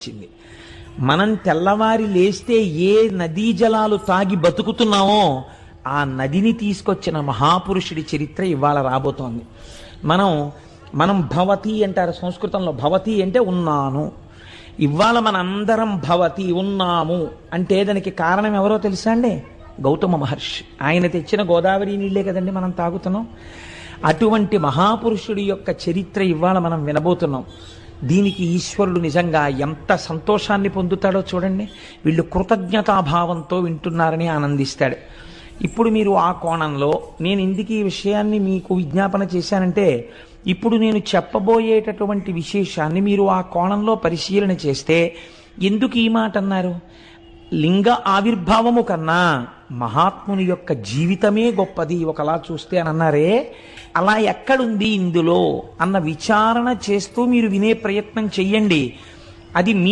వచ్చింది. మనం తెల్లవారి లేస్తే ఏ నదీ జలాలు తాగి బతుకుతున్నామో ఆ నదిని తీసుకొచ్చిన మహాపురుషుడి చరిత్ర ఇవాళ రాబోతోంది. మనం మనం భవతి అంటారు సంస్కృతంలో. భవతి అంటే ఉన్నాను. ఇవాళ మనందరం భవతి ఉన్నాము అంటే దానికి కారణం ఎవరో తెలుసా అండి? గౌతమ మహర్షి. ఆయన తెచ్చిన గోదావరి నీళ్లే కదండి మనం తాగుతున్నాం. అటువంటి మహాపురుషుడి యొక్క చరిత్ర ఇవాళ మనం వినబోతున్నాం. దీనికి ఈశ్వరుడు నిజంగా ఎంత సంతోషాన్ని పొందుతాడో చూడండి. వీళ్ళు కృతజ్ఞతాభావంతో వింటున్నారని ఆనందిస్తాడు. ఇప్పుడు మీరు ఆ కోణంలో నేను ఎందుకు ఈ విషయాన్ని మీకు విజ్ఞాపన చేశానంటే, ఇప్పుడు నేను చెప్పబోయేటటువంటి విశేషాన్ని మీరు ఆ కోణంలో పరిశీలన చేస్తే ఎందుకు ఈ మాట అన్నారు? లింగ ఆవిర్భావము కన్నా మహాత్ముని యొక్క జీవితమే గొప్పది ఒకలా చూస్తే అని అన్నారే. అలా ఎక్కడుంది ఇందులో అన్న విచారణ చేస్తూ మీరు వినే ప్రయత్నం చెయ్యండి. అది మీ